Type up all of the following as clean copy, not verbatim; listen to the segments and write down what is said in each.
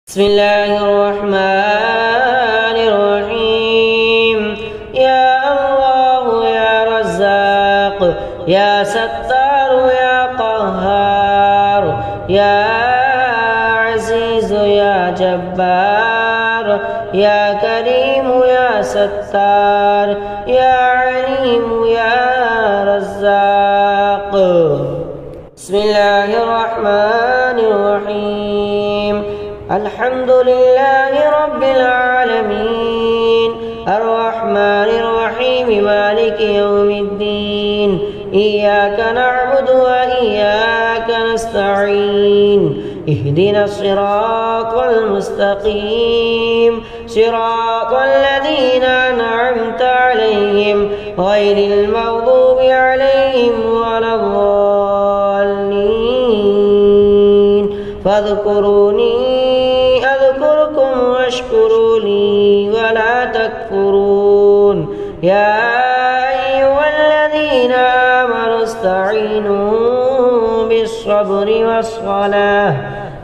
بسم الله الرحمن الرحيم. يا الله يا رزاق يا ستار يا قهار يا عزيز يا جبار يا كريم يا ستار يا عليم يا رزاق. بسم الله الرحمن الرحيم. الحمد لله رب العالمين الرحمن الرحيم مالك يوم الدين. إياك نعبد وإياك نستعين. اهدنا الصراط المستقيم صراط الذين أنعمت عليهم غير المغضوب عليهم ولا الضالين. فاذكروني أذكركم واشكروا لي ولا تكفرون. يا أيها الذين آمنوا استعينوا بالصبر والصلاة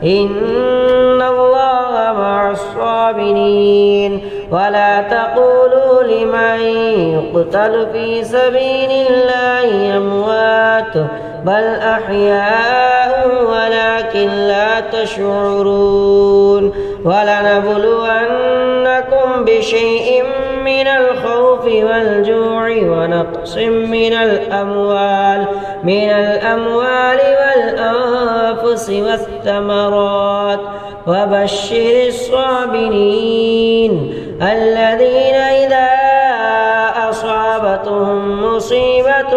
إن الله مع الصابرين. ولا تقولوا لمن يقتل في سبيل الله أموات بل أحياء ولكن لا تشعرون. ولنبلونكم بشيء من الخوف والجوع ونقص من الأموال والأنفس والثمرات وبشر الصابرين الذين إذا أصابتهم مصيبة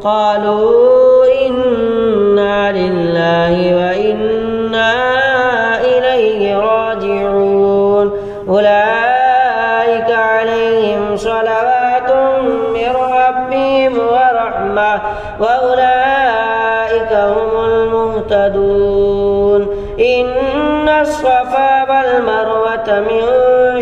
قالوا إنا لله وإنا إليه راجعون. أولئك عليهم صلوات من ربهم ورحمة وأولئك هم المهتدون. إن الصفا والمروة من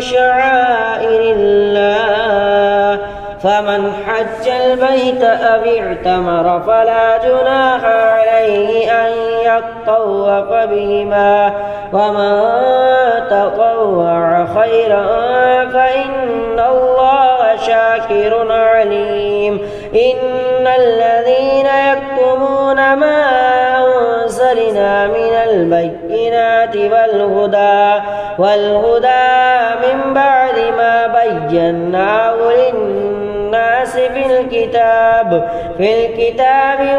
شعائر الله فمن حج البيت أو اعتمر فلا جناح عليه أن يطوف بهما ومن تطوع خيرا فإن الله شاكر عليم. إن الذين يكتمون ما أنزلنا من البينات والهدى من بعد ما بيناه للناس في الكتاب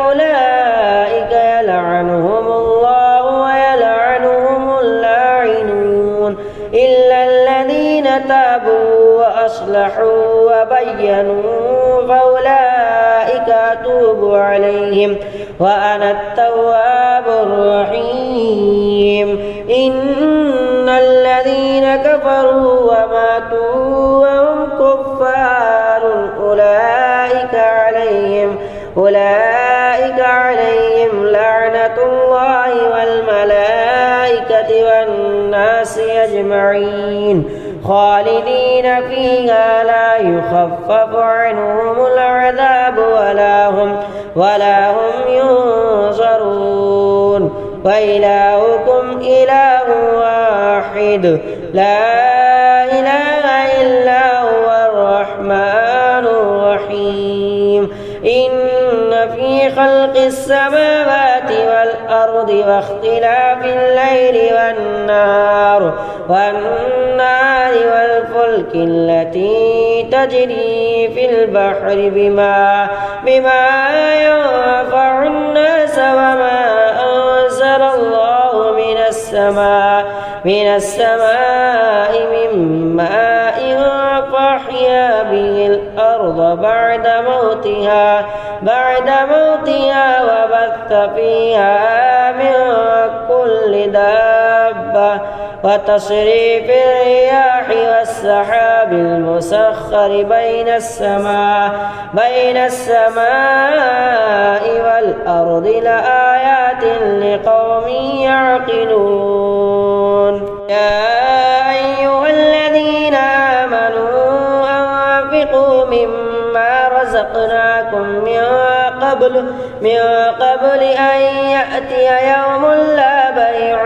أولئك يلعنهم الله ويلعنهم اللاعنون إلا الذين تابوا وأصلحوا وبينوا فأولئك أتوب عليهم وأنا التواب الرحيم. إن الذين كفروا وماتوا وهم كفار أولئك عليهم لعنة الله والملائكة والناس أجمعين خالدين فيها لا يخفف عنهم العذاب ولا هم ينصرون. وإلهكم إله واحد لا إله إلا هو الرحمن الرحيم. إن في خلق السماوات والأرض واختلاف الليل والنهار والفلك التي تجري في البحر بما ينفع الناس وما أنزل الله من السماء من ماء فأحيا به الأرض بعد موتها وبث فيها من كل دابة وتصريف الرياح والسحاب المسخر بين السماء والأرض لآيات لقوم يعقلون. يا أيها الذين آمنوا أنفقوا مما رزقناكم من قبل أن يأتي يوم لا بيع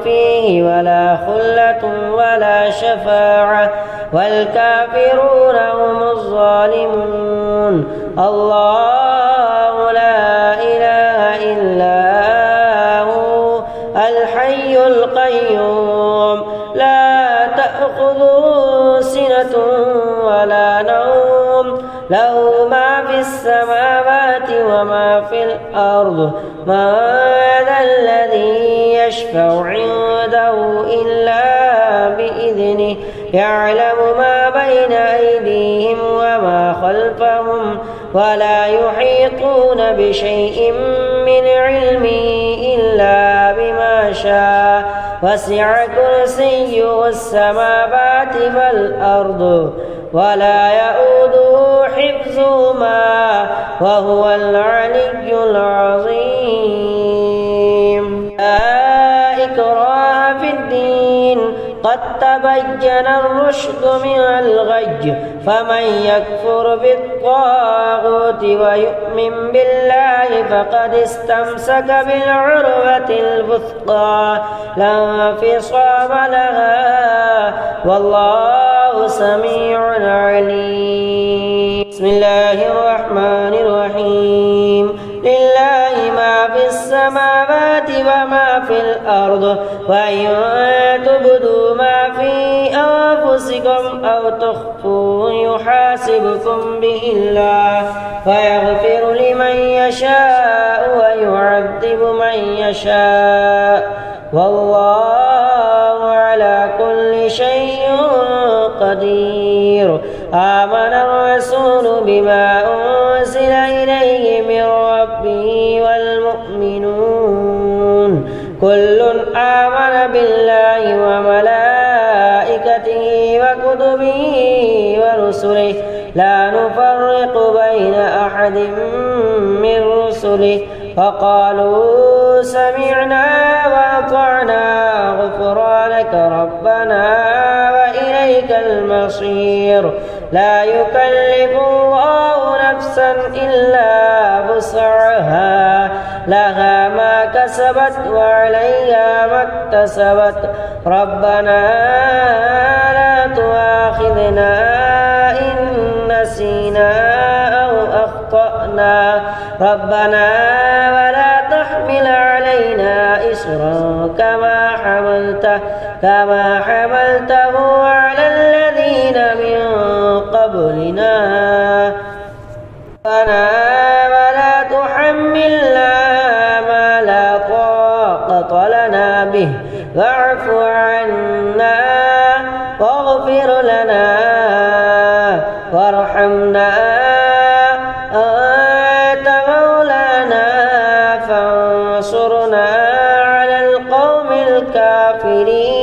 فيه ولا خلة ولا شفاعة والكافرون هم الظالمون الله لا إله إلا هو الحي القيوم لا تأخذه سنة ولا نوم له ما في السماوات وما في الأرض من ذا الذي يشفع عنده إلا بإذنه يعلم ما بين أيديهم وما خلفهم ولا يحيطون بشيء من علمه إلا بما شاء وسع كرسيه السماوات والأرض ولا يؤوده حفظهما وهو العلي العظيم لا إكراه في الدين قد تبين الرشد من الغي فمن يكفر بالطاغوت ويؤمن بالله فقد استمسك بالعروة الوثقى لا انفصام لها والله سميع عليم. بسم الله الرحمن الرحيم لله ما في السماوات وما في الأرض وإن تبدوا ما في أنفسكم أو تخفوه يحاسبكم به الله ويغفر لمن يشاء ويعذب من يشاء والله على كل شيء قدير. آمن الرسول بما أنزل إليه من ربه والمؤمنون كل آمن بالله وملائكته وكتبه ورسله لا نفرق بين أحد من رسله وقالوا سمعنا وأطعنا غفرانك ربنا وإليك المصير. لا يكلف الله نفسا إلا وسعها لها ما كسبت وعليها ما اكتسبت ربنا لا تؤاخذنا إن نسينا أو أخطأنا ربنا ولا تحمل علينا إصرا كما حملته على الذين من قبلنا ولا تحملنا ما لا طاقة لنا به واعف عنا واغفر لنا وارحمنا أنت مولانا فانصرنا على القوم الكافرين.